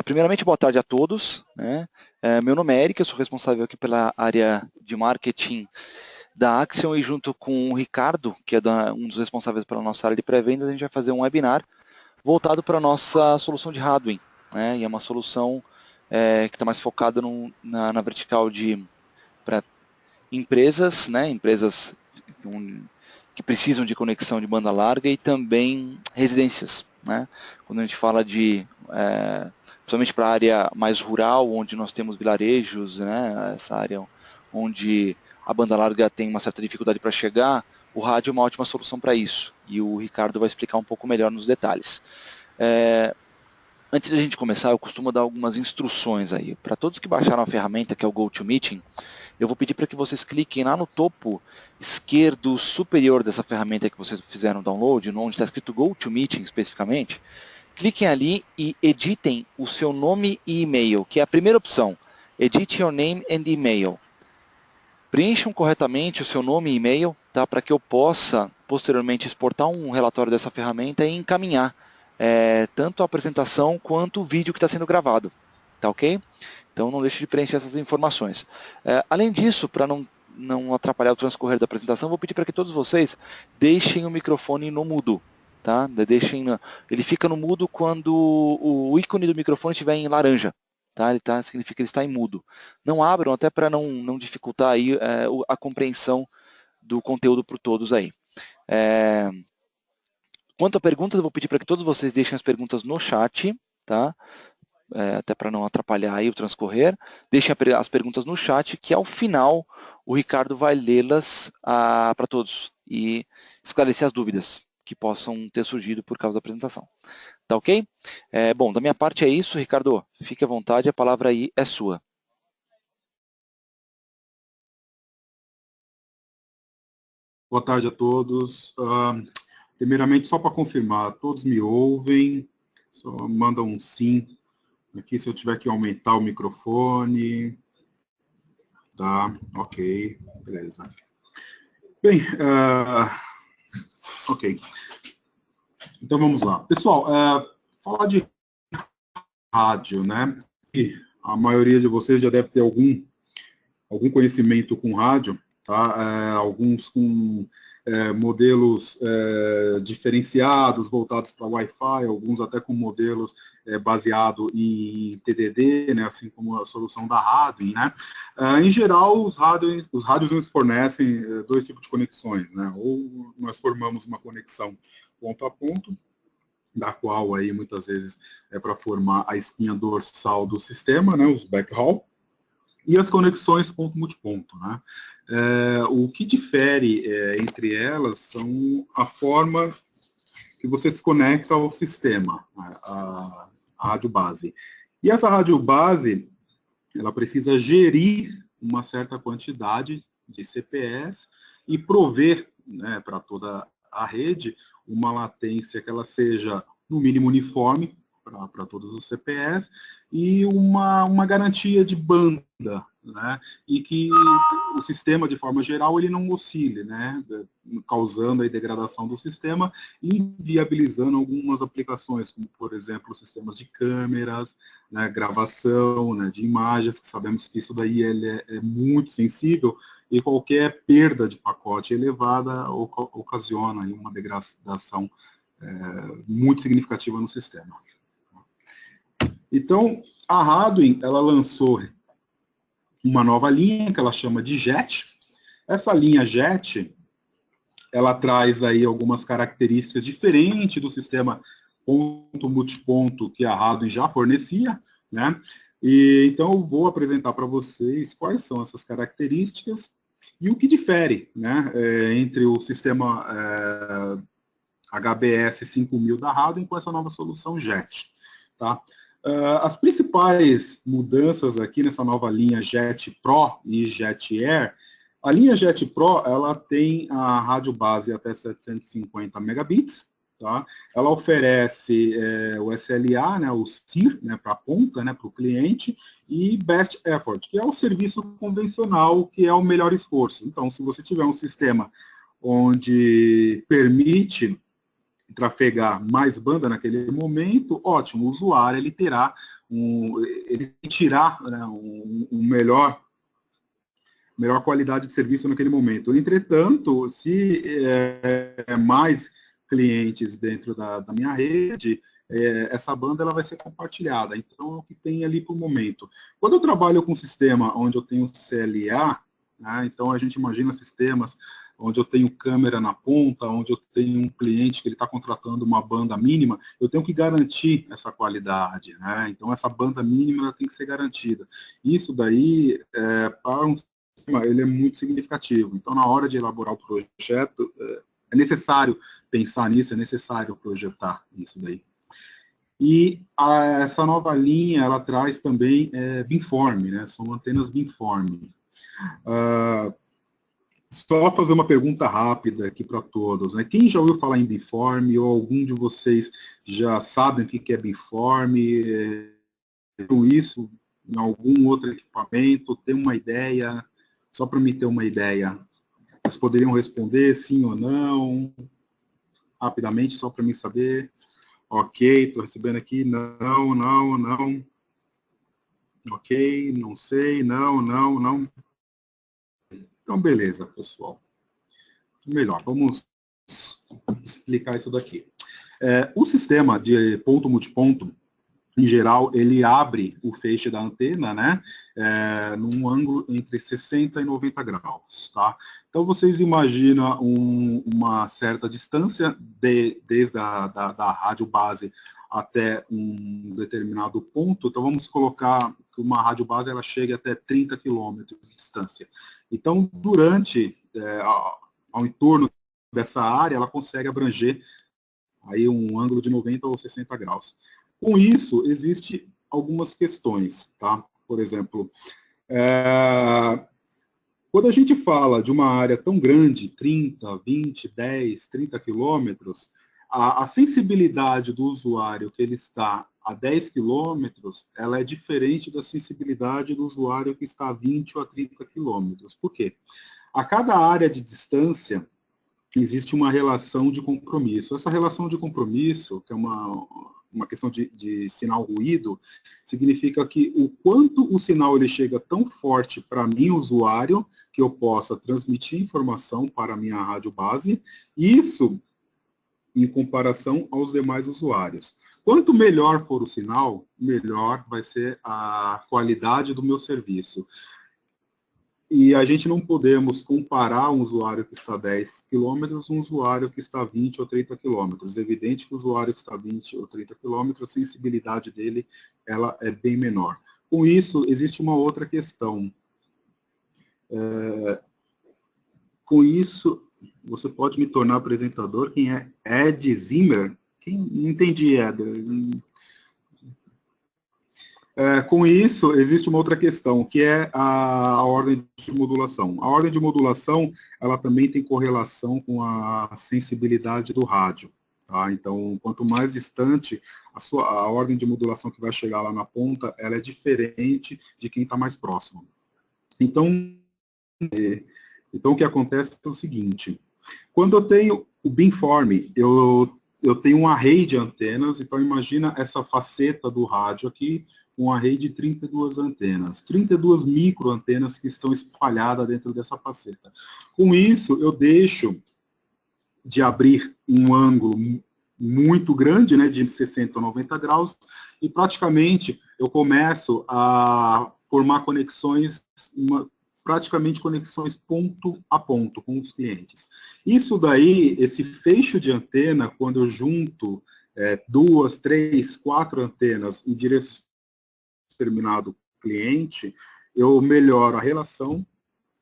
Primeiramente, boa tarde a todos, né? Meu nome é Eric, eu sou responsável aqui pela área de marketing da Axion e junto com o Ricardo, que é um dos responsáveis pela nossa área de pré-vendas, a gente vai fazer um webinar voltado para a nossa solução de hardware, né? E é uma solução que está mais focada na vertical para empresas, né? Empresas que precisam de conexão de banda larga e também residências, né? Quando a gente fala principalmente para a área mais rural, onde nós temos vilarejos, né? Essa área onde a banda larga tem uma certa dificuldade para chegar, o rádio é uma ótima solução para isso. E o Ricardo vai explicar um pouco melhor nos detalhes. Antes da gente começar, eu costumo dar algumas instruções aí. Para todos que baixaram a ferramenta, que é o GoToMeeting, eu vou pedir para que vocês cliquem lá no topo esquerdo superior dessa ferramenta que vocês fizeram download, onde está escrito GoToMeeting especificamente. Cliquem ali e editem o seu nome e e-mail, que é a primeira opção. Edit your name and email. Preencham corretamente o seu nome e e-mail, tá, para que eu possa posteriormente exportar um relatório dessa ferramenta e encaminhar tanto a apresentação quanto o vídeo que está sendo gravado. Tá ok? Então não deixe de preencher essas informações. Além disso, para não atrapalhar o transcorrer da apresentação, vou pedir para que todos vocês deixem o microfone no mudo. Tá? Ele fica no mudo quando o ícone do microfone estiver em laranja. Tá? Significa que ele está em mudo. Não abram, até para não dificultar aí, a compreensão do conteúdo para todos aí. Quanto a perguntas, eu vou pedir para que todos vocês deixem as perguntas no chat, tá? Até para não atrapalhar aí o transcorrer. Deixem as perguntas no chat, que ao final o Ricardo vai lê-las para todos e esclarecer as dúvidas que possam ter surgido por causa da apresentação. Tá ok? Bom, da minha parte é isso, Ricardo. Fique à vontade, a palavra aí é sua. Boa tarde a todos. Primeiramente, só para confirmar, todos me ouvem? Só manda um sim. Aqui, se eu tiver que aumentar o microfone. Tá, ok, beleza. Bem, ok. Então, vamos lá. Pessoal, falar de rádio, né? E a maioria de vocês já deve ter algum conhecimento com rádio, tá? Alguns com modelos diferenciados, voltados para Wi-Fi, alguns até com modelos baseados em TDD, né, assim como a solução da Radwin, né? Em geral, os rádios nos fornecem dois tipos de conexões, né? Ou nós formamos uma conexão ponto a ponto, da qual aí muitas vezes é para formar a espinha dorsal do sistema, né, os backhaul, e as conexões ponto-multiponto, né? O que difere entre elas são a forma que você se conecta ao sistema, a rádio base. E essa rádio base, ela precisa gerir uma certa quantidade de CPS e prover, né, para toda a rede uma latência que ela seja, no mínimo, uniforme para todos os CPS e uma garantia de banda, né, e que o sistema, de forma geral, ele não oscile, né, causando a degradação do sistema e viabilizando algumas aplicações, como, por exemplo, sistemas de câmeras, né, gravação, né, de imagens, que sabemos que isso daí ele é muito sensível e qualquer perda de pacote elevada ocasiona aí uma degradação muito significativa no sistema. Então, a Radwin, ela lançou uma nova linha, que ela chama de JET. Essa linha JET, ela traz aí algumas características diferentes do sistema ponto-multiponto que a Radwin já fornecia, né? E, então, eu vou apresentar para vocês quais são essas características e o que difere, né, entre o sistema HBS 5000 da Radwin com essa nova solução JET, tá? As principais mudanças aqui nessa nova linha JET Pro e JET Air, a linha JET Pro, ela tem a rádio base até 750 megabits, tá? Ela oferece o SLA, né, o SIR, né, para a ponta, né, para o cliente, e Best Effort, que é o serviço convencional, que é o melhor esforço. Então, se você tiver um sistema onde permite trafegar mais banda naquele momento, ótimo, o usuário ele terá ele tem que tirar, né, melhor qualidade de serviço naquele momento. Entretanto, se mais clientes dentro da minha rede, essa banda ela vai ser compartilhada. Então, é o que tem ali por momento. Quando eu trabalho com um sistema onde eu tenho CLA, né, então a gente imagina sistemas onde eu tenho câmera na ponta, onde eu tenho um cliente que ele está contratando uma banda mínima, eu tenho que garantir essa qualidade, né? Então, essa banda mínima ela tem que ser garantida. Isso daí, para um sistema, ele é muito significativo. Então, na hora de elaborar o projeto, é necessário pensar nisso, é necessário projetar isso daí. E essa nova linha, ela traz também beamform, né? São antenas beamform. Só fazer uma pergunta rápida aqui para todos, né? Quem já ouviu falar em beamform, ou algum de vocês já sabem o que é beamform, com isso, em algum outro equipamento, tem uma ideia, só para me ter uma ideia. Vocês poderiam responder sim ou não, rapidamente, só para mim saber. Ok, estou recebendo aqui, não, não, não. Ok, não sei, não, não, não. Então, beleza, pessoal. Melhor, vamos explicar isso daqui. O sistema de ponto multiponto, em geral, ele abre o feixe da antena, né, num ângulo entre 60 e 90 graus, tá? Então, vocês imaginam uma certa distância desde da rádio base até um determinado ponto. Então, vamos colocar que uma rádio base ela chegue até 30 quilômetros de distância. Então, durante, ao entorno dessa área, ela consegue abranger aí um ângulo de 90 ou 60 graus. Com isso, existem algumas questões, tá? Por exemplo, quando a gente fala de uma área tão grande, 30, 20, 10, 30 quilômetros, a sensibilidade do usuário que ele está a 10 quilômetros, ela é diferente da sensibilidade do usuário que está a 20 ou a 30 quilômetros. Por quê? A cada área de distância, existe uma relação de compromisso. Essa relação de compromisso, que é uma questão de sinal ruído, significa que o quanto o sinal ele chega tão forte para mim, usuário, que eu possa transmitir informação para a minha rádio base, isso em comparação aos demais usuários. Quanto melhor for o sinal, melhor vai ser a qualidade do meu serviço. E a gente não podemos comparar um usuário que está a 10 quilômetros um usuário que está a 20 ou 30 quilômetros. É evidente que o usuário que está a 20 ou 30 quilômetros, a sensibilidade dele ela é bem menor. Com isso, existe uma outra questão. Com isso, você pode me tornar apresentador. Quem é Ed Zimmer? Não entendi, Ed. Com isso, existe uma outra questão, que é a ordem de modulação. A ordem de modulação, ela também tem correlação com a sensibilidade do rádio. Tá? Então, quanto mais distante, a ordem de modulação que vai chegar lá na ponta, ela é diferente de quem está mais próximo. Então, o que acontece é o seguinte, quando eu tenho o beamform, eu tenho um array de antenas, então imagina essa faceta do rádio aqui, um array de 32 antenas, 32 microantenas que estão espalhadas dentro dessa faceta. Com isso, eu deixo de abrir um ângulo muito grande, né, de 60 a 90 graus, e praticamente eu começo a formar conexões, praticamente conexões ponto a ponto com os clientes. Isso daí, esse fecho de antena, quando eu junto 2, 3, 4 antenas e direciono determinado cliente, eu melhoro a relação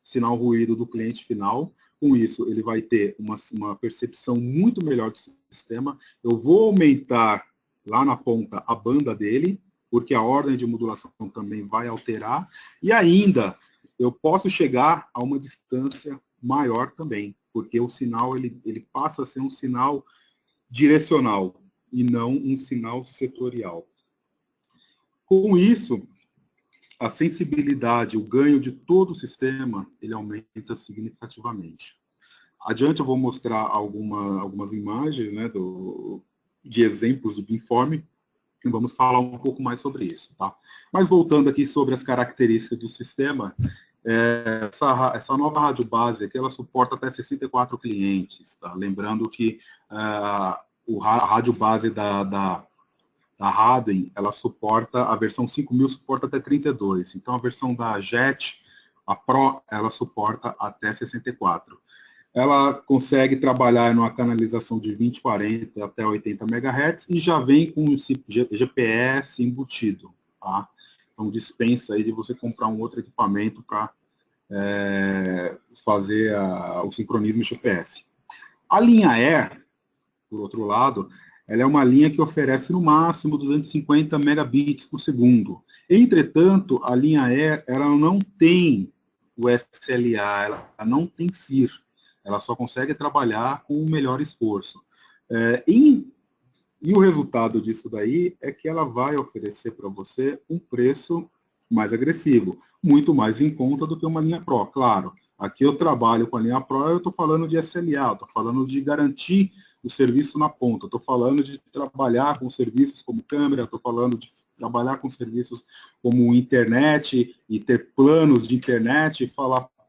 sinal-ruído do cliente final. Com isso, ele vai ter uma percepção muito melhor do sistema. Eu vou aumentar lá na ponta a banda dele, porque a ordem de modulação também vai alterar. E ainda, eu posso chegar a uma distância maior também, porque o sinal ele passa a ser um sinal direcional e não um sinal setorial. Com isso, a sensibilidade, o ganho de todo o sistema, ele aumenta significativamente. Adiante eu vou mostrar algumas imagens, né, de exemplos de beamform. E vamos falar um pouco mais sobre isso, tá? Mas voltando aqui sobre as características do sistema, essa nova rádio base aqui, ela suporta até 64 clientes, tá? Lembrando que a rádio base da Raden, ela suporta, a versão 5000 suporta até 32. Então, a versão da JET, a Pro, ela suporta até 64. Ela consegue trabalhar numa canalização de 20, 40 até 80 MHz e já vem com o GPS embutido, tá? Então, dispensa aí de você comprar um outro equipamento para fazer o sincronismo GPS. A linha Air, por outro lado, ela é uma linha que oferece no máximo 250 megabits por segundo. Entretanto, a linha Air, ela não tem o SLA, ela não tem CIR. Ela só consegue trabalhar com o melhor esforço. E o resultado disso daí é que ela vai oferecer para você um preço mais agressivo, muito mais em conta do que uma linha Pro. Claro, aqui eu trabalho com a linha Pro, eu estou falando de SLA, estou falando de garantir o serviço na ponta, estou falando de trabalhar com serviços como câmera, estou falando de trabalhar com serviços como internet e ter planos de internet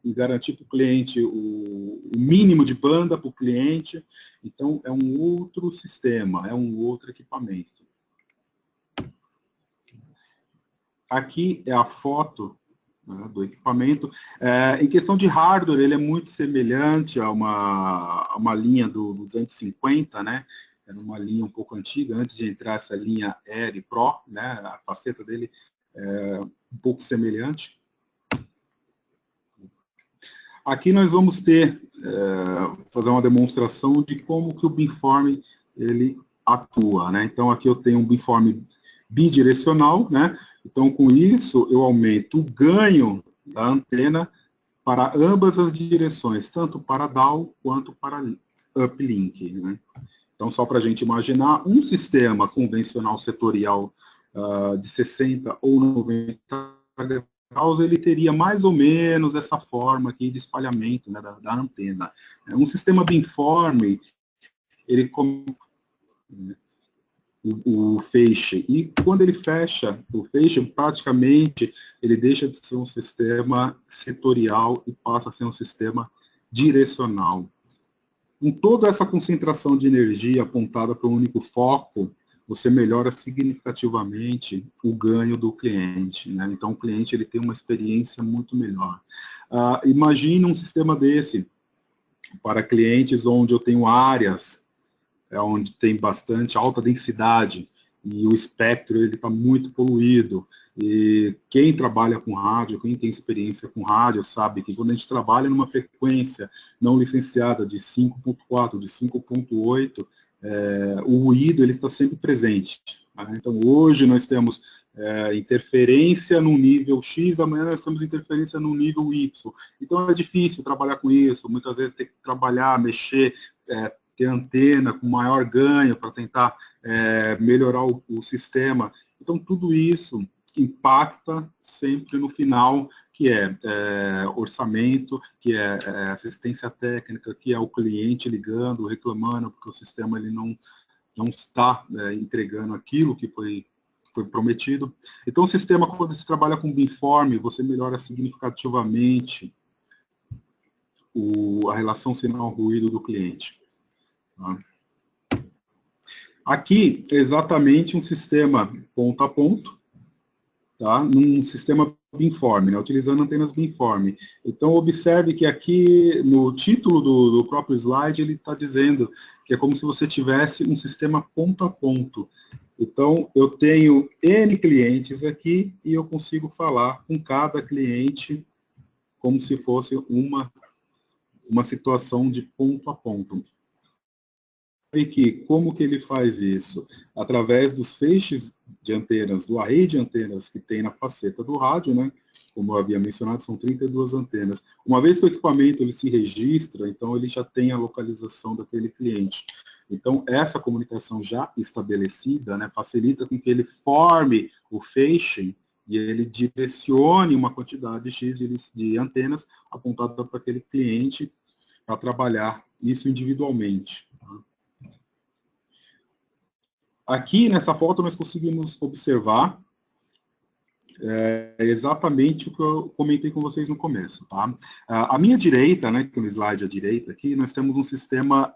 e garantir para o cliente o mínimo de banda para o cliente. Então, é um outro sistema, é um outro equipamento. Aqui é a foto, né, do equipamento. Em questão de hardware, ele é muito semelhante a uma linha do 250, né? Era uma linha um pouco antiga, antes de entrar essa linha Air e Pro, né? A faceta dele é um pouco semelhante. Aqui nós vamos fazer uma demonstração de como que o beamform ele atua, né? Então aqui eu tenho um beamform bidirecional, né? Então com isso eu aumento o ganho da antena para ambas as direções, tanto para down quanto para uplink, né? Então só para a gente imaginar, um sistema convencional setorial de 60 ou 90 graus, ele teria mais ou menos essa forma aqui de espalhamento, né, da antena. Um sistema beamform, ele o feixe, e quando ele fecha o feixe, praticamente ele deixa de ser um sistema setorial e passa a ser um sistema direcional. Com toda essa concentração de energia apontada para um único foco, você melhora significativamente o ganho do cliente, né? Então, o cliente ele tem uma experiência muito melhor. Imagine um sistema desse para clientes onde eu tenho áreas onde tem bastante alta densidade e o espectro está muito poluído. E quem trabalha com rádio, quem tem experiência com rádio, sabe que quando a gente trabalha numa frequência não licenciada de 5.4, de 5.8, o ruído ele está sempre presente. Né? Então, hoje nós temos interferência no nível X, amanhã nós temos interferência no nível Y. Então, é difícil trabalhar com isso. Muitas vezes tem que trabalhar, mexer, ter antena com maior ganho para tentar melhorar o sistema. Então, tudo isso impacta sempre no final, que é orçamento, que é assistência técnica, que é o cliente ligando, reclamando, porque o sistema ele não está entregando aquilo que foi prometido. Então, o sistema, quando se trabalha com beamform, você melhora significativamente a relação sinal-ruído do cliente. Tá? Aqui, é exatamente um sistema ponto a ponto, tá? Num sistema beamform, né? Utilizando antenas beamform. Então, observe que aqui, no título do próprio slide, ele está dizendo que é como se você tivesse um sistema ponto a ponto. Então, eu tenho N clientes aqui e eu consigo falar com cada cliente como se fosse uma situação de ponto a ponto. E que, como que ele faz isso? Através dos feixes de antenas, do array de antenas que tem na faceta do rádio, né? Como eu havia mencionado, são 32 antenas. Uma vez que o equipamento ele se registra, então ele já tem a localização daquele cliente. Então, essa comunicação já estabelecida, né, facilita com que ele forme o feixe e ele direcione uma quantidade X de antenas apontada para aquele cliente para trabalhar isso individualmente. Aqui, nessa foto, nós conseguimos observar exatamente o que eu comentei com vocês no começo. Tá? À minha direita, né, que no slide à direita aqui, nós temos um sistema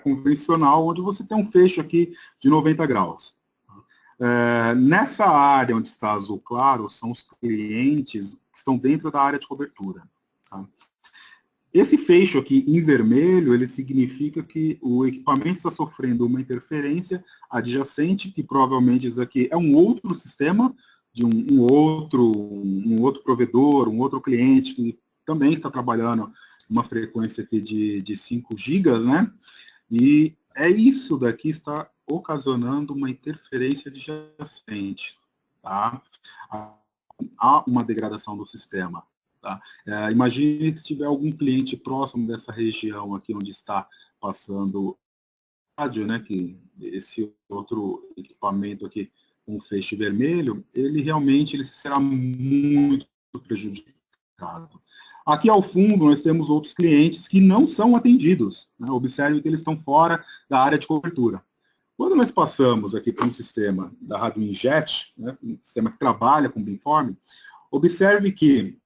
convencional, onde você tem um fecho aqui de 90 graus. Nessa área onde está azul claro, são os clientes que estão dentro da área de cobertura. Tá? Esse fecho aqui em vermelho, ele significa que o equipamento está sofrendo uma interferência adjacente, que provavelmente isso aqui é um outro sistema, de um outro provedor, um outro cliente, que também está trabalhando uma frequência aqui de 5 gigas, né? E isso daqui está ocasionando uma interferência adjacente, tá? Há uma degradação do sistema. Tá? Imagine que se tiver algum cliente próximo dessa região aqui onde está passando rádio, né, que esse outro equipamento aqui com feixe vermelho, ele realmente será muito prejudicado. Aqui ao fundo nós temos outros clientes que não são atendidos. Né? Observe que eles estão fora da área de cobertura. Quando nós passamos aqui para um sistema da Rádio Injet, né, um sistema que trabalha com beamforming, observe que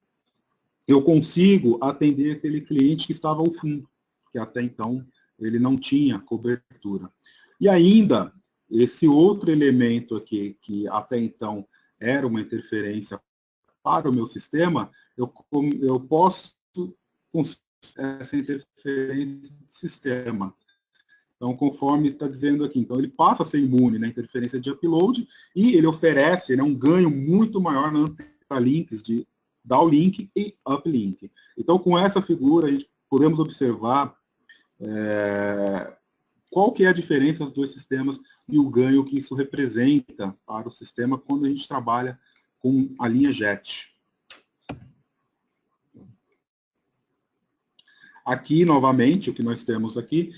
eu consigo atender aquele cliente que estava ao fundo, que até então ele não tinha cobertura. E ainda, esse outro elemento aqui, que até então era uma interferência para o meu sistema, eu posso conseguir essa interferência do sistema. Então, conforme está dizendo aqui, então ele passa a ser imune na interferência de upload e ele oferece, né, um ganho muito maior na links de downlink e uplink. Então, com essa figura, a gente podemos observar qual que é a diferença dos dois sistemas e o ganho que isso representa para o sistema quando a gente trabalha com a linha JET. Aqui, novamente, o que nós temos aqui,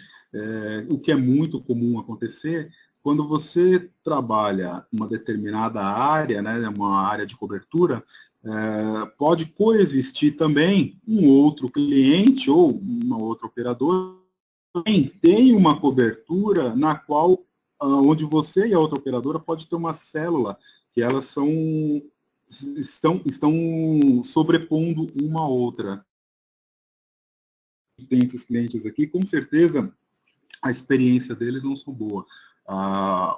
o que é muito comum acontecer, quando você trabalha uma determinada área, né, uma área de cobertura, pode coexistir também um outro cliente ou uma outra operadora que tem uma cobertura na qual, onde você e a outra operadora pode ter uma célula que elas estão sobrepondo uma a outra. Tem esses clientes aqui, com certeza a experiência deles não são boa.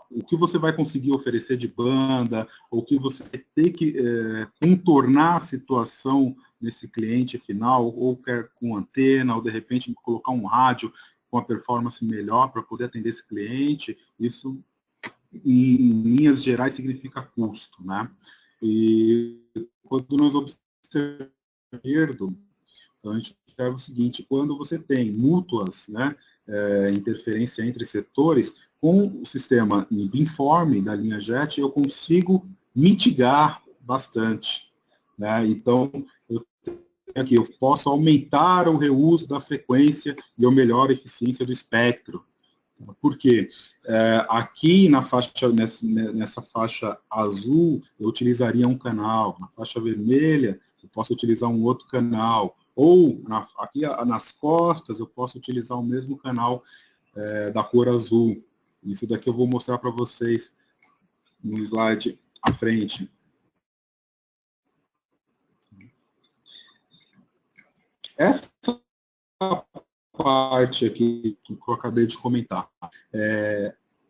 O que você vai conseguir oferecer de banda, ou que você vai ter que contornar a situação nesse cliente final, ou quer com antena, ou de repente colocar um rádio com a performance melhor para poder atender esse cliente, isso em linhas gerais significa custo, né? E quando nós observamos, então a gente observa o seguinte: quando você tem mútuas, né, interferência entre setores, com o sistema em beamforming da linha JET, eu consigo mitigar bastante. Né? Então, eu posso aumentar o reuso da frequência e eu melhoro a eficiência do espectro. Por quê? Aqui na faixa, nessa faixa azul, eu utilizaria um canal. Na faixa vermelha, eu posso utilizar um outro canal. Ou, aqui nas costas, eu posso utilizar o mesmo canal da cor azul. Isso daqui eu vou mostrar para vocês no slide à frente. Essa parte aqui que eu acabei de comentar.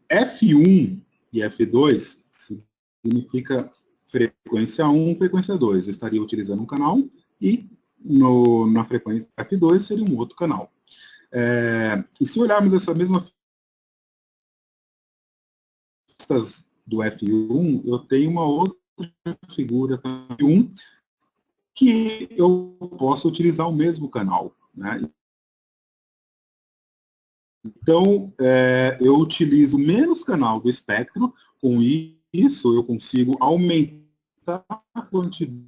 F1 e F2 significa frequência 1, frequência 2. Eu estaria utilizando um canal e na frequência F2 seria um outro canal. E se olharmos essa mesma do F1, eu tenho uma outra figura F1 que eu posso utilizar o mesmo canal. Né? Então, eu utilizo menos canal do espectro, com isso eu consigo aumentar a quantidade.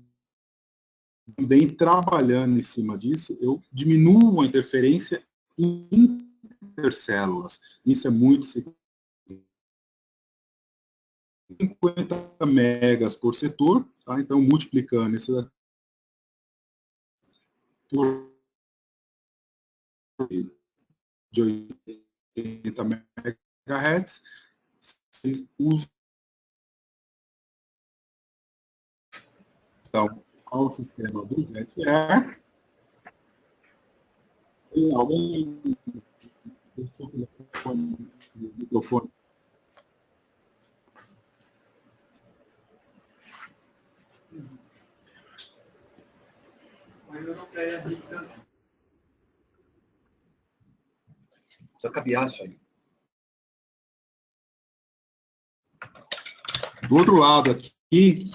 Também trabalhando em cima disso, eu diminuo a interferência intercélulas. Isso é muito significativo. 50 megas por setor, tá? Então multiplicando isso por de 80 MHz, vocês usam. Então, qual o sistema do JetAir? Tem alguém microfone? Mas eu não quero abrir tanto. Só cabear isso aí. Do outro lado aqui,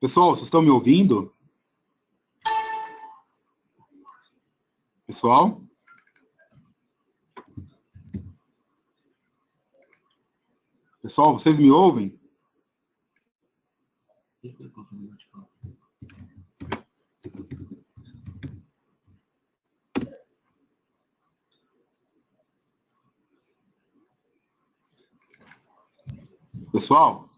pessoal, vocês estão me ouvindo? Pessoal? Pessoal, vocês me ouvem? Pessoal?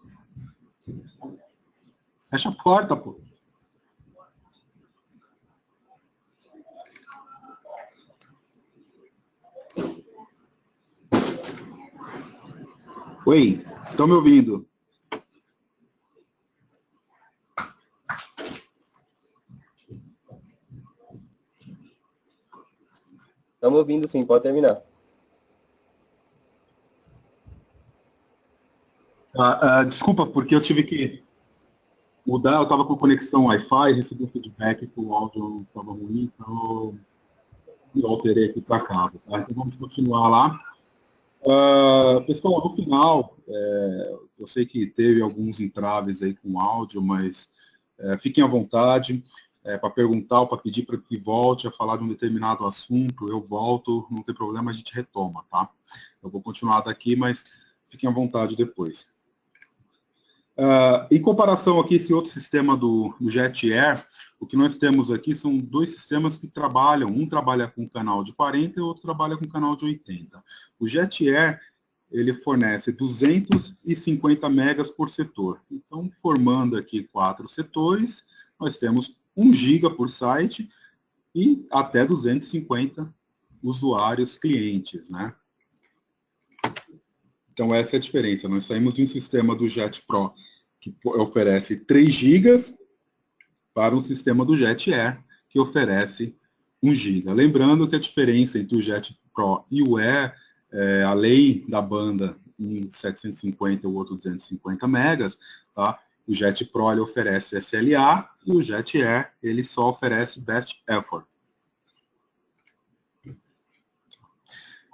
Fecha a porta, pô. Oi, estão me ouvindo? Estamos ouvindo sim, pode terminar. Desculpa, porque eu tive que mudar, eu estava com conexão Wi-Fi, recebi um feedback que o áudio estava ruim, então eu alterei aqui para cá. Tá? Então vamos continuar lá. Pessoal, no final, eu sei que teve alguns entraves aí com o áudio, mas fiquem à vontade para perguntar ou para pedir para que volte a falar de um determinado assunto, eu volto, não tem problema, a gente retoma, tá? Eu vou continuar daqui, mas fiquem à vontade depois. Em comparação aqui, esse outro sistema do JetAir, o que nós temos aqui são dois sistemas que trabalham, um trabalha com canal de 40 e o outro trabalha com canal de 80. O JetAir, ele fornece 250 megas por setor. Então, formando aqui 4 setores, nós temos 1 giga por site e até 250 usuários clientes, né? Então, essa é a diferença. Nós saímos de um sistema do JetPro que oferece 3 gigas para um sistema do JetAir que oferece 1 giga. Lembrando que a diferença entre o JetPro e o Air, além da banda em 750 e o outro 250 megas, tá? O JetPro ele oferece SLA e o JetAir ele só oferece Best Effort.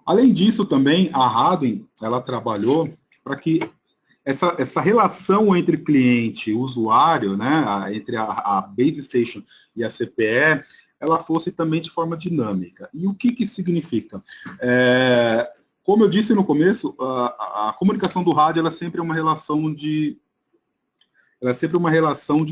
Além disso, também, a Radwin, ela trabalhou para que essa relação entre cliente e usuário, né, entre a Base Station e a CPE, ela fosse também de forma dinâmica. E o que isso significa? Como eu disse no começo, a comunicação do rádio ela é sempre uma relação de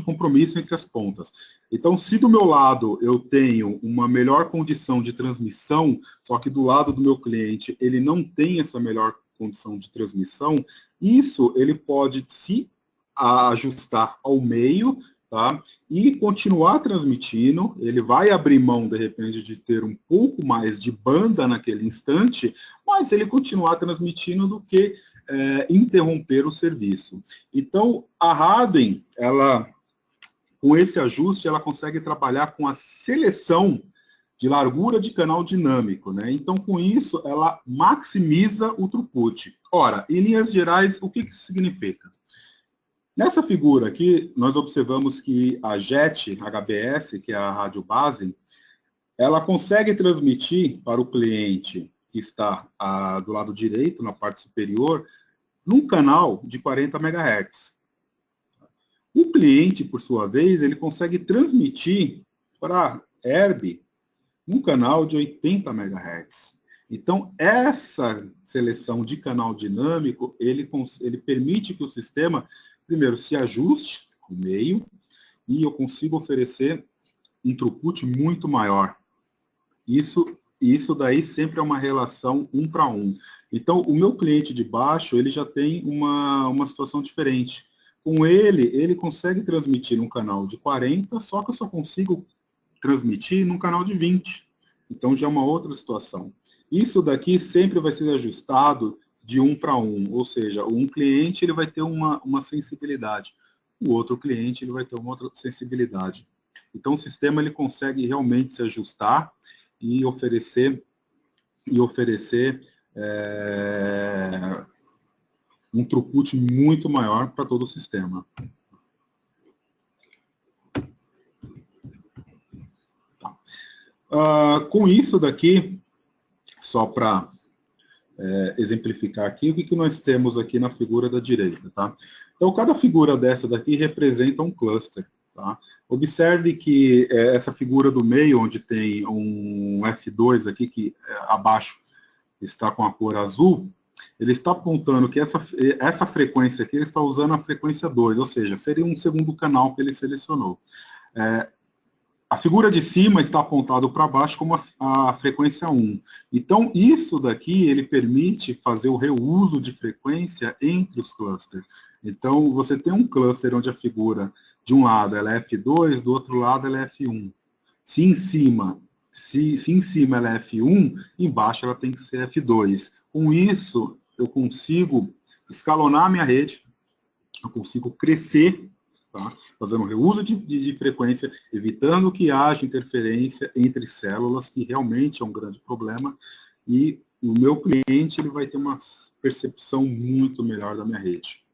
compromisso entre as pontas. Então, se do meu lado eu tenho uma melhor condição de transmissão, só que do lado do meu cliente ele não tem essa melhor condição de transmissão, isso ele pode se ajustar ao meio, tá? E continuar transmitindo, ele vai abrir mão, de repente, de ter um pouco mais de banda naquele instante, mas ele continuar transmitindo do que interromper o serviço. Então, a Radwin, ela, com esse ajuste, ela consegue trabalhar com a seleção de largura de canal dinâmico, né? Então, com isso, ela maximiza o throughput. Ora, em linhas gerais, o que isso significa? Nessa figura aqui, nós observamos que a JET HBS, que é a rádio base, ela consegue transmitir para o cliente que está do lado direito, na parte superior, num canal de 40 MHz. O cliente, por sua vez, ele consegue transmitir para Herb num canal de 80 MHz. Então, essa seleção de canal dinâmico, ele permite que o sistema, primeiro, se ajuste ao meio, e eu consigo oferecer um throughput muito maior. Isso daí sempre é uma relação 1 para 1. Então, o meu cliente de baixo, ele já tem uma situação diferente. Com ele consegue transmitir num canal de 40, só que eu só consigo transmitir num canal de 20. Então, já é uma outra situação. Isso daqui sempre vai ser ajustado de 1 para 1, ou seja, um cliente ele vai ter uma sensibilidade, o outro cliente ele vai ter uma outra sensibilidade. Então, o sistema ele consegue realmente se ajustar e oferecer um throughput muito maior para todo o sistema. Com isso daqui, só para exemplificar aqui, o que nós temos aqui na figura da direita, tá? Então, cada figura dessa daqui representa um cluster, tá? Observe que essa figura do meio, onde tem um F2 aqui, que abaixo está com a cor azul, ele está apontando que essa frequência aqui, ele está usando a frequência 2, ou seja, seria um segundo canal que ele selecionou. A figura de cima está apontado para baixo como a frequência 1. Então, isso daqui, ele permite fazer o reuso de frequência entre os clusters. Então, você tem um cluster onde a figura, de um lado, ela é F2, do outro lado, ela é F1. Se em cima ela é F1, embaixo ela tem que ser F2. Com isso, eu consigo escalonar a minha rede, eu consigo crescer, tá? Fazendo reuso de frequência, evitando que haja interferência entre células, que realmente é um grande problema, e o meu cliente ele vai ter uma percepção muito melhor da minha rede.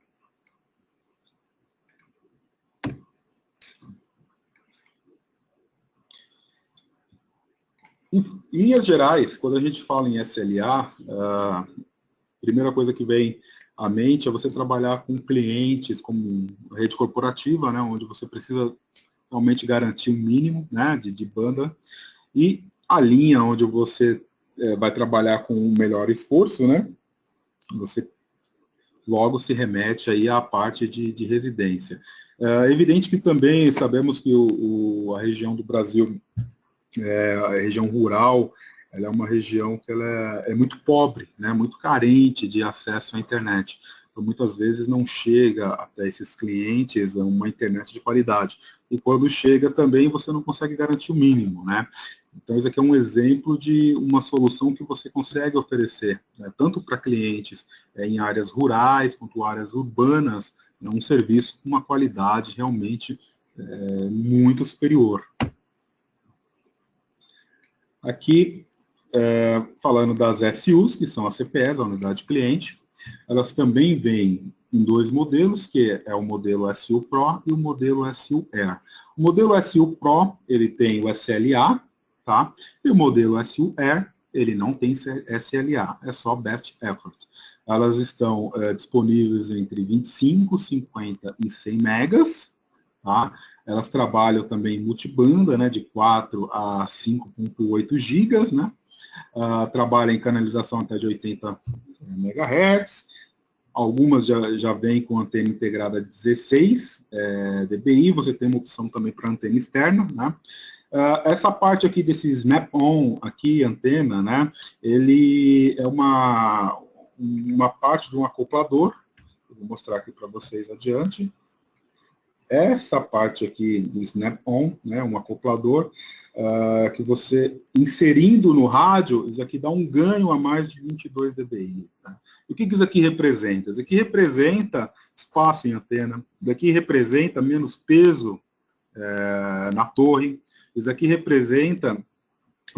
Em linhas gerais, quando a gente fala em SLA, a primeira coisa que vem à mente é você trabalhar com clientes como rede corporativa, né, onde você precisa realmente garantir um mínimo, né, de banda, e a linha onde você vai trabalhar com um melhor esforço, né, você logo se remete aí à parte de residência. É evidente que também sabemos que a região do Brasil, a região rural, ela é uma região que ela é muito pobre, né, muito carente de acesso à internet. Então, muitas vezes não chega até esses clientes uma internet de qualidade. E quando chega também, você não consegue garantir o mínimo, né? Então, isso aqui é um exemplo de uma solução que você consegue oferecer, né, tanto para clientes em áreas rurais quanto áreas urbanas, né, um serviço com uma qualidade realmente muito superior. Aqui, falando das SUs, que são as CPEs, a unidade cliente, elas também vêm em dois modelos, que é o modelo SU Pro e o modelo SU Air. O modelo SU Pro, ele tem o SLA, tá? E o modelo SU Air, ele não tem SLA, é só Best Effort. Elas estão disponíveis entre 25, 50 e 100 megas, tá? Elas trabalham também em multibanda, né, de 4 a 5.8 gigas, né? Trabalham em canalização até de 80 MHz. Algumas já vêm com antena integrada de 16 dBi, você tem uma opção também para antena externa, né? Essa parte aqui desse Snap-on, aqui, antena, né? Ele é uma parte de um acoplador, eu vou mostrar aqui para vocês adiante. Essa parte aqui do Snap-on, né, um acoplador, que você, inserindo no rádio, isso aqui dá um ganho a mais de 22 dBi. Tá? E o que isso aqui representa? Isso aqui representa espaço em antena, isso aqui representa menos peso na torre, isso aqui representa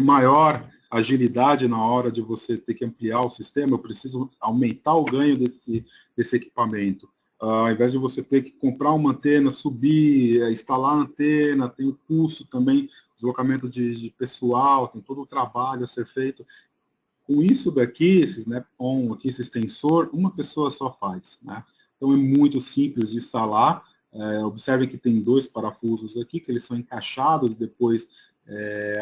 maior agilidade na hora de você ter que ampliar o sistema, eu preciso aumentar o ganho desse equipamento. Ao invés de você ter que comprar uma antena, subir, instalar a antena, tem o custo também, deslocamento de pessoal, tem todo o trabalho a ser feito. Com isso daqui, esse Snap-on aqui, esse extensor, uma pessoa só faz, né? Então é muito simples de instalar. Observe que tem 2 parafusos aqui, que eles são encaixados, depois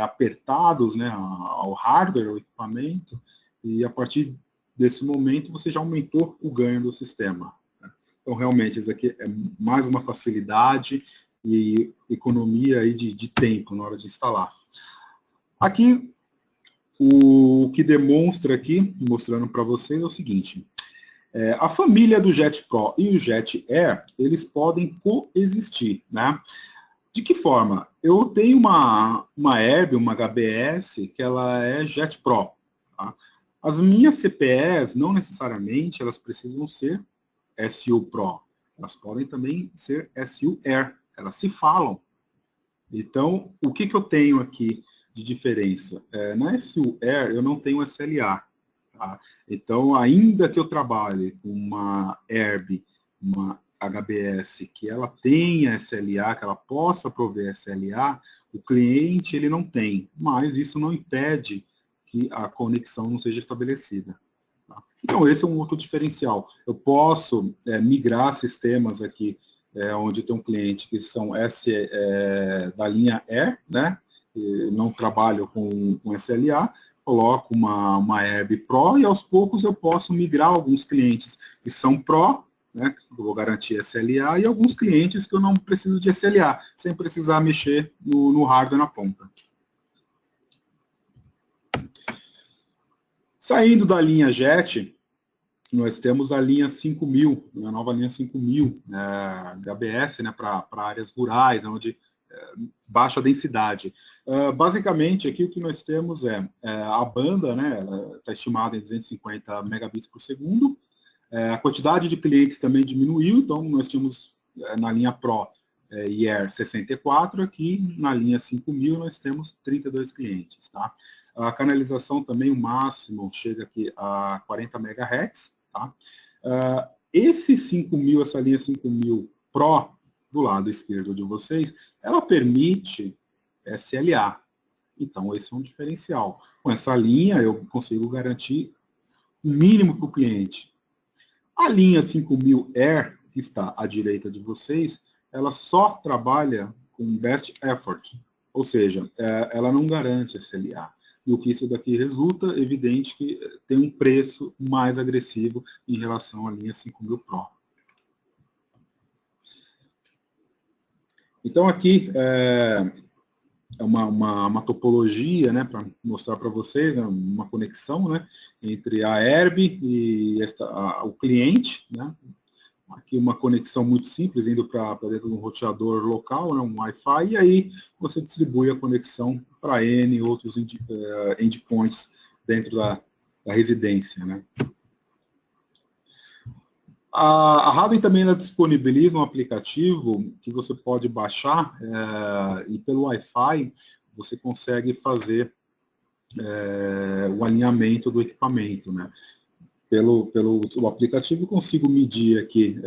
apertados, né, ao hardware, ao equipamento, e a partir desse momento você já aumentou o ganho do sistema. Né? Então realmente isso aqui é mais uma facilidade e economia aí de tempo na hora de instalar. Aqui, o que demonstra aqui, mostrando para vocês, é o seguinte. A família do Jet Pro e o Jet Air, eles podem coexistir, né? De que forma? Eu tenho uma Herb, uma HBS, que ela é Jet Pro. Tá? As minhas CPEs, não necessariamente, elas precisam ser SU Pro. Elas podem também ser SU Air. Elas se falam. Então, o que eu tenho aqui de diferença? Na SU Air, eu não tenho SLA. Tá? Então, ainda que eu trabalhe com uma Herb, uma HBS, que ela tenha SLA, que ela possa prover SLA, o cliente ele não tem, mas isso não impede que a conexão não seja estabelecida. Tá? Então, esse é um outro diferencial. Eu posso migrar sistemas aqui, onde tem um cliente que são da linha Air, né? Não trabalho com SLA, coloco uma Herb Pro e aos poucos eu posso migrar alguns clientes que são Pro, né, eu vou garantir SLA, e alguns clientes que eu não preciso de SLA, sem precisar mexer no hardware na ponta. Saindo da linha Jet, nós temos a linha 5000, a nova linha 5000, HBS, né, para áreas rurais, onde baixa densidade. Basicamente, aqui o que nós temos a banda, né, está estimada em 250 megabits por segundo. A quantidade de clientes também diminuiu, então nós tínhamos na linha Pro e Air 64, aqui na linha 5000 nós temos 32 clientes. Tá? A canalização também, o máximo, chega aqui a 40 MHz. Tá? Esse 5000, essa linha 5000 Pro, do lado esquerdo de vocês, ela permite SLA. Então, esse é um diferencial. Com essa linha, eu consigo garantir o mínimo para o cliente. A linha 5000 Air, que está à direita de vocês, ela só trabalha com Best Effort, ou seja, ela não garante SLA. E o que isso daqui resulta, é evidente que tem um preço mais agressivo em relação à linha 5000 Pro. Então aqui é uma topologia, né, para mostrar para vocês, né, uma conexão, né, entre a Herb e o cliente. Né, aqui uma conexão muito simples, indo para dentro de um roteador local, né, um Wi-Fi, e aí você distribui a conexão para N outros endpoints dentro da residência. Né. A Raven também disponibiliza um aplicativo que você pode baixar e pelo Wi-Fi você consegue fazer o alinhamento do equipamento. Né? Pelo aplicativo eu consigo medir aqui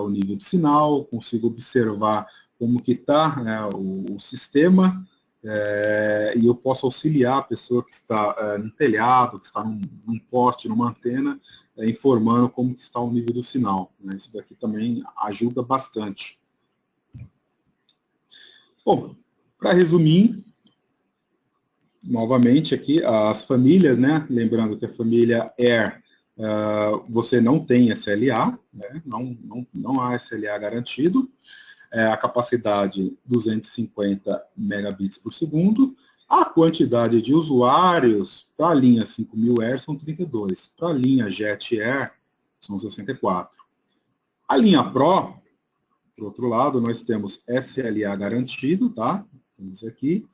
o nível de sinal, consigo observar como que está o sistema e eu posso auxiliar a pessoa que está no telhado, que está num poste, numa antena, informando como que está o nível do sinal. Né? Isso daqui também ajuda bastante. Bom, para resumir, novamente aqui, as famílias, né? Lembrando que a família Air, você não tem SLA, né? não há SLA garantido, a capacidade 250 megabits por segundo, a quantidade de usuários para a linha 5000 Air são 32, para a linha Jet Air são 64. A linha Pro, por outro lado, nós temos SLA garantido, tá? Temos aqui.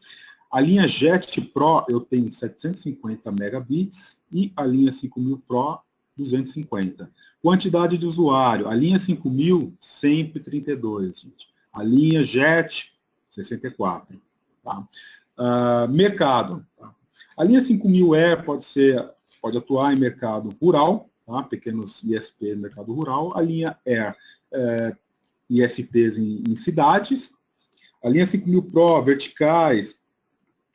A linha Jet Pro eu tenho 750 megabits e a linha 5000 Pro 250. Quantidade de usuário, a linha 5000 sempre 32, gente. A linha Jet 64, tá? Mercado. Tá? A linha 5000 Air pode atuar em mercado rural, tá? Pequenos ISP no mercado rural. A linha Air, ISPs em cidades. A linha 5000 Pro, verticais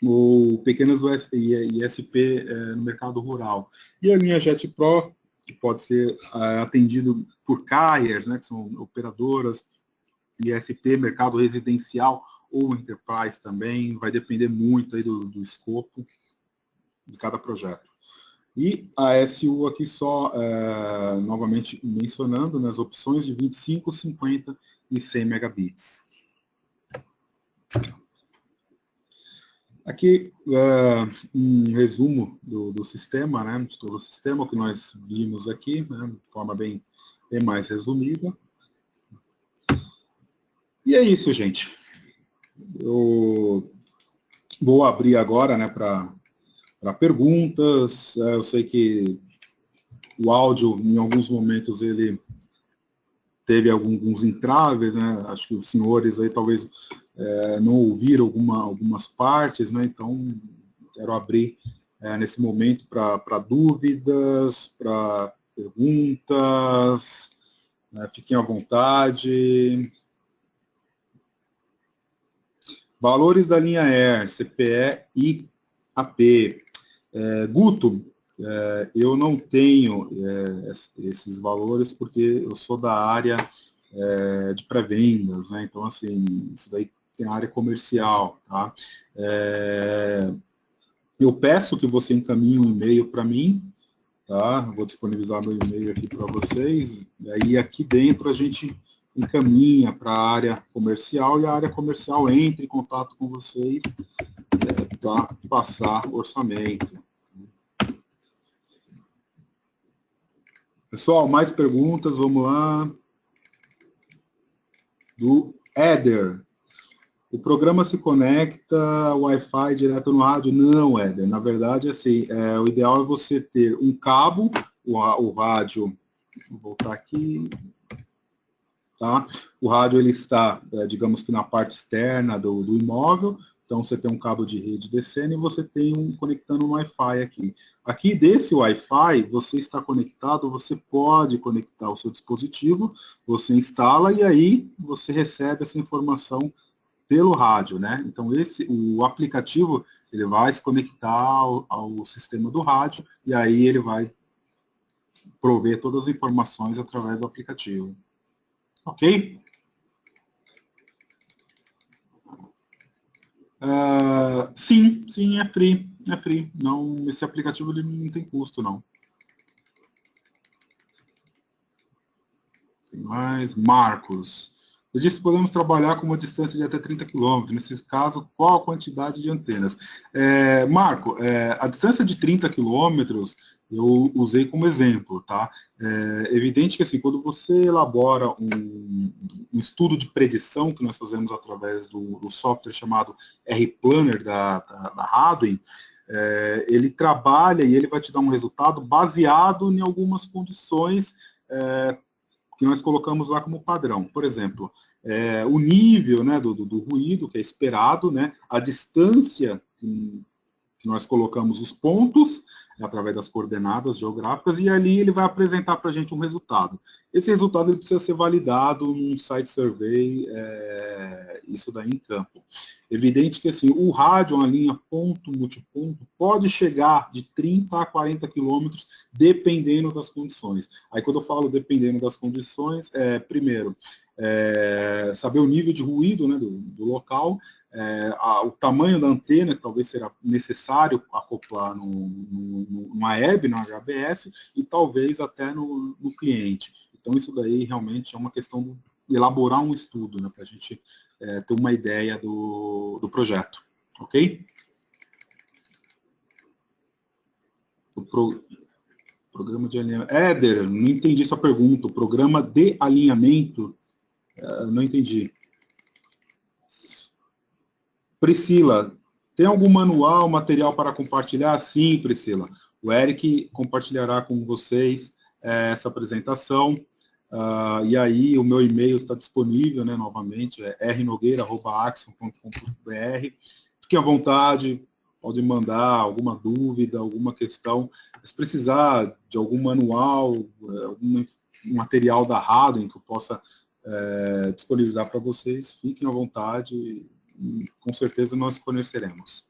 ou pequenas ISP no mercado rural. E a linha Jet Pro, que pode ser atendido por carriers, né, que são operadoras, ISP, mercado residencial ou enterprise também, vai depender muito aí do escopo de cada projeto. E a SU aqui só, novamente mencionando, nas opções de 25, 50 e 100 megabits. Aqui, um resumo do sistema, né, de todo o sistema que nós vimos aqui, né, de forma bem mais resumida. E é isso, gente. Eu vou abrir agora, né, para perguntas. Eu sei que o áudio, em alguns momentos, ele teve alguns entraves, né? Acho que os senhores aí talvez não ouviram algumas partes, né? Então, quero abrir nesse momento para dúvidas, para perguntas, né? Fiquem à vontade. Valores da linha Air, CPE e AP. Guto, eu não tenho esses valores porque eu sou da área de pré-vendas, né? Então, assim, isso daí tem a área comercial, tá? Eu peço que você encaminhe um e-mail para mim, tá? Vou disponibilizar meu e-mail aqui para vocês, e aí aqui dentro a gente encaminha para a área comercial e a área comercial entra em contato com vocês para passar orçamento. Pessoal, mais perguntas? Vamos lá. Do Éder. O programa se conecta Wi-Fi direto no rádio? Não, Éder. Na verdade, assim, o ideal é você ter um cabo, o rádio. Vou voltar aqui. Tá? O rádio ele está, digamos que na parte externa do imóvel. Então, você tem um cabo de rede descendo e você tem conectando um Wi-Fi aqui. Aqui desse Wi-Fi, você está conectado, você pode conectar o seu dispositivo, você instala e aí você recebe essa informação pelo rádio, né? Então, o aplicativo, ele vai se conectar ao sistema do rádio e aí ele vai prover todas as informações através do aplicativo. Ok? Sim, é free. É free. Não, esse aplicativo ele não tem custo, não. Tem mais. Marcos. Eu disse que podemos trabalhar com uma distância de até 30 km. Nesse caso, qual a quantidade de antenas? Marco, a distância de 30 km eu usei como exemplo, tá? É evidente que, assim, quando você elabora um estudo de predição, que nós fazemos através do software chamado R-Planner da Radwin, ele trabalha e ele vai te dar um resultado baseado em algumas condições que nós colocamos lá como padrão. Por exemplo, o nível, né, do ruído, que é esperado, né, a distância que nós colocamos os pontos, através das coordenadas geográficas, e ali ele vai apresentar para a gente um resultado. Esse resultado ele precisa ser validado num site survey, isso daí em campo. Evidente que assim, o rádio, uma linha ponto-multiponto, pode chegar de 30 a 40 quilômetros, dependendo das condições. Aí quando eu falo dependendo das condições, primeiro, saber o nível de ruído, né, do local, o tamanho da antena, que talvez será necessário acoplar numa Hebe, no HBS, e talvez até no cliente. Então, isso daí realmente é uma questão de elaborar um estudo, né, para a gente ter uma ideia do projeto. Ok? Programa de alinhamento. Éder, não entendi sua pergunta. O programa de alinhamento, não entendi. Priscila, tem algum manual, material para compartilhar? Sim, Priscila. O Eric compartilhará com vocês essa apresentação. E aí o meu e-mail está disponível, né, novamente, rnogueira@axion.com.br. Fiquem à vontade, pode mandar alguma dúvida, alguma questão. Se precisar de algum manual, algum material da Radwin que eu possa disponibilizar para vocês, fiquem à vontade. Com certeza nós forneceremos.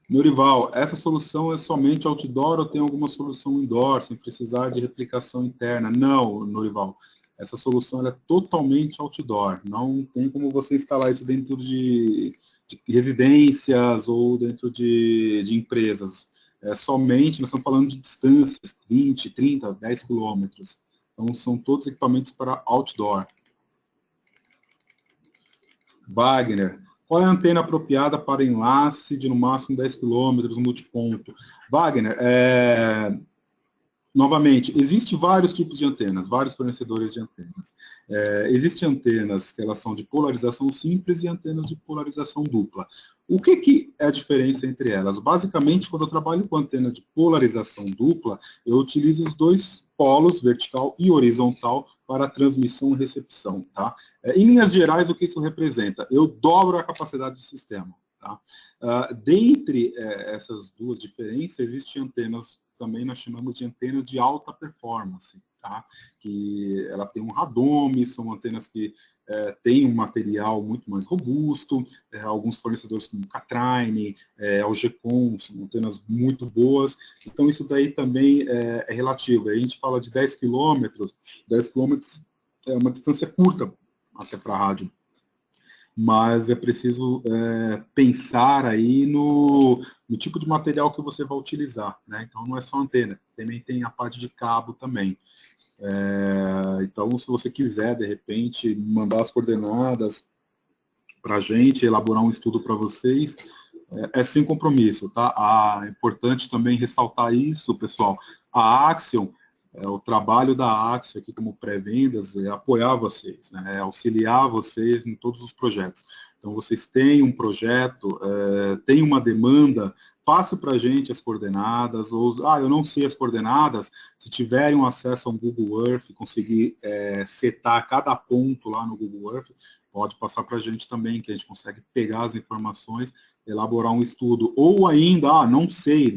Norival, essa solução é somente outdoor ou tem alguma solução indoor, sem precisar de replicação interna? Não, Norival. Essa solução é totalmente outdoor. Não tem como você instalar isso dentro de residências ou dentro de empresas. É somente, nós estamos falando de distâncias, 20, 30, 10 quilômetros. Então, são todos equipamentos para outdoor. Wagner, qual é a antena apropriada para enlace de no máximo 10 km multiponto? Wagner, novamente, existem vários tipos de antenas, vários fornecedores de antenas. Existem antenas que elas são de polarização simples e antenas de polarização dupla. O que é a diferença entre elas? Basicamente, quando eu trabalho com antena de polarização dupla, eu utilizo os dois polos, vertical e horizontal, para transmissão e recepção. Tá? Em linhas gerais, o que isso representa? Eu dobro a capacidade do sistema. Tá? Dentre essas duas diferenças, existem antenas, também nós chamamos de antenas de alta performance, tá? Que ela tem um radome, são antenas que têm um material muito mais robusto, alguns fornecedores como Kathrein, Algecon, são antenas muito boas, então isso daí também é relativo. A gente fala de 10 quilômetros é uma distância curta até para a rádio, mas é preciso pensar aí no tipo de material que você vai utilizar, né? Então não é só antena, também tem a parte de cabo também. Então, se você quiser, de repente, mandar as coordenadas para a gente, elaborar um estudo para vocês, é sem compromisso, tá? É importante também ressaltar isso, pessoal. A Axion, o trabalho da Axion aqui como pré-vendas é apoiar vocês, né? É auxiliar vocês em todos os projetos. Então, vocês têm um projeto, têm uma demanda, passe para a gente as coordenadas, ou, eu não sei as coordenadas, se tiverem um acesso ao Google Earth, conseguir setar cada ponto lá no Google Earth, pode passar para a gente também, que a gente consegue pegar as informações, elaborar um estudo. Ou ainda, não sei,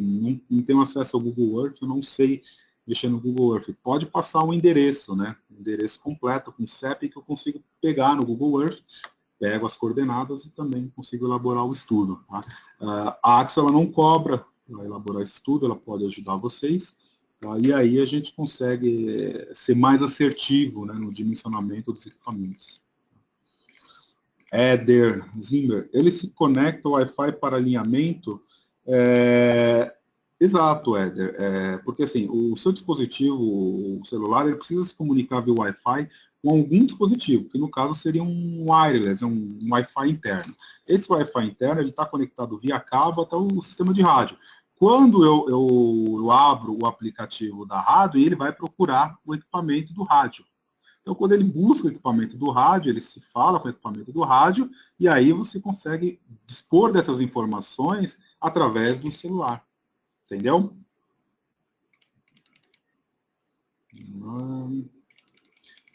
não tenho acesso ao Google Earth, eu não sei mexer no Google Earth. Pode passar um endereço, né? Um endereço completo, com CEP, que eu consigo pegar no Google Earth, pego as coordenadas e também consigo elaborar o estudo. Tá? A Axel ela não cobra para elaborar esse estudo, ela pode ajudar vocês, tá? E aí a gente consegue ser mais assertivo, né, no dimensionamento dos equipamentos. Éder Zimmer, ele se conecta ao Wi-Fi para alinhamento? Exato, Éder, porque assim, o seu dispositivo, o celular, ele precisa se comunicar via Wi-Fi com algum dispositivo, que no caso seria um wireless, um Wi-Fi interno. Esse Wi-Fi interno ele está conectado via cabo até o sistema de rádio. Quando eu abro o aplicativo da rádio, ele vai procurar o equipamento do rádio. Então, quando ele busca o equipamento do rádio, ele se fala com o equipamento do rádio, e aí você consegue dispor dessas informações através do celular. Entendeu?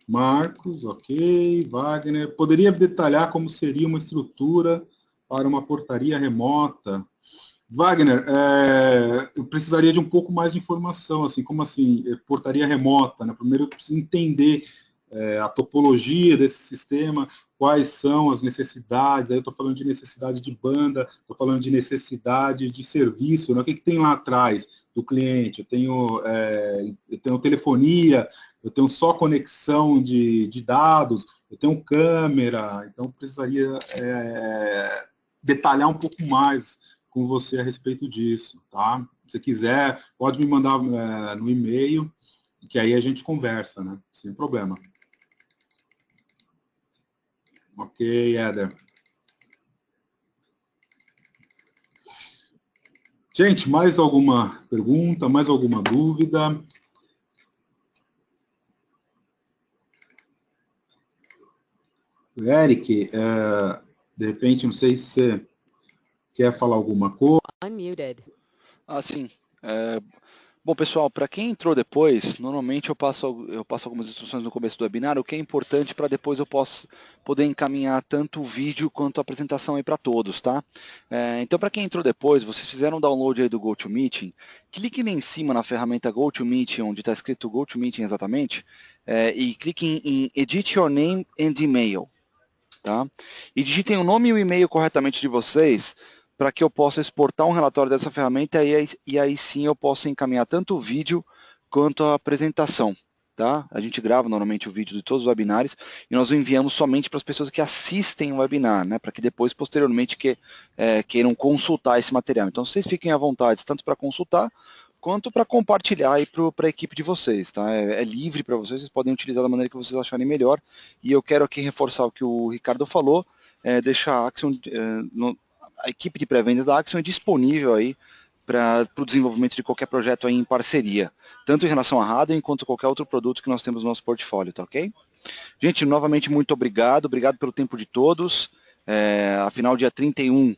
Marcos, ok. Wagner, poderia detalhar como seria uma estrutura para uma portaria remota? Wagner, eu precisaria de um pouco mais de informação, assim, como assim, portaria remota, né? Primeiro eu preciso entender a topologia desse sistema, quais são as necessidades, aí eu estou falando de necessidade de banda, estou falando de necessidade de serviço, né? O que tem lá atrás do cliente? Eu tenho telefonia, eu tenho só conexão de dados, eu tenho câmera, então eu precisaria detalhar um pouco mais com você a respeito disso, tá? Se você quiser, pode me mandar no e-mail, que aí a gente conversa, né? Sem problema. Ok, Éder. Gente, mais alguma pergunta, mais alguma dúvida? Eric, de repente, não sei se você quer falar alguma coisa. Unmuted. Sim. Bom, pessoal, para quem entrou depois, normalmente eu passo algumas instruções no começo do webinar, o que é importante para depois eu poder encaminhar tanto o vídeo quanto a apresentação aí para todos, tá? Então, para quem entrou depois, vocês fizeram um download aí do GoToMeeting, cliquem lá em cima na ferramenta GoToMeeting, onde está escrito GoToMeeting exatamente, e cliquem em Edit Your Name and Email, tá? E digitem o nome e o e-mail corretamente de vocês, para que eu possa exportar um relatório dessa ferramenta e aí sim eu possa encaminhar tanto o vídeo quanto a apresentação. Tá? A gente grava normalmente o vídeo de todos os webinários e nós o enviamos somente para as pessoas que assistem o webinar, né? Para que depois, posteriormente, queiram consultar esse material. Então, vocês fiquem à vontade, tanto para consultar, quanto para compartilhar aí para a equipe de vocês. Tá? É livre para vocês, vocês podem utilizar da maneira que vocês acharem melhor. E eu quero aqui reforçar o que o Ricardo falou, deixar a Axion, a equipe de pré-vendas da Axion é disponível aí para o desenvolvimento de qualquer projeto aí em parceria, tanto em relação a hardware quanto a qualquer outro produto que nós temos no nosso portfólio, tá ok? Gente, novamente, muito obrigado pelo tempo de todos. Afinal, dia 31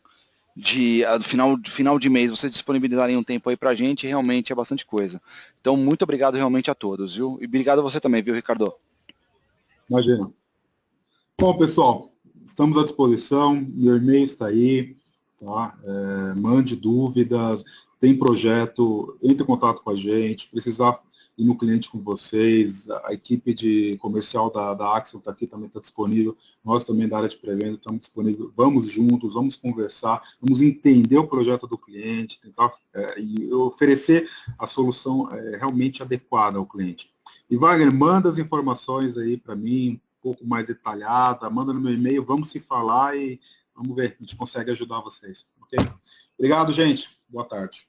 final de mês, vocês disponibilizarem um tempo aí para a gente, realmente é bastante coisa. Então, muito obrigado realmente a todos, viu? E obrigado a você também, viu, Ricardo? Imagina. Bom, pessoal, estamos à disposição, meu e-mail está aí, tá? Mande dúvidas, tem projeto, entre em contato com a gente, precisar ir no cliente com vocês, a equipe de comercial da Axion está aqui, também está disponível, nós também da área de pré-venda estamos disponíveis, vamos juntos, vamos conversar, vamos entender o projeto do cliente, tentar e oferecer a solução realmente adequada ao cliente. E Wagner, manda as informações aí para mim, um pouco mais detalhada, manda no meu e-mail, vamos se falar e vamos ver, a gente consegue ajudar vocês, ok? Obrigado, gente. Boa tarde.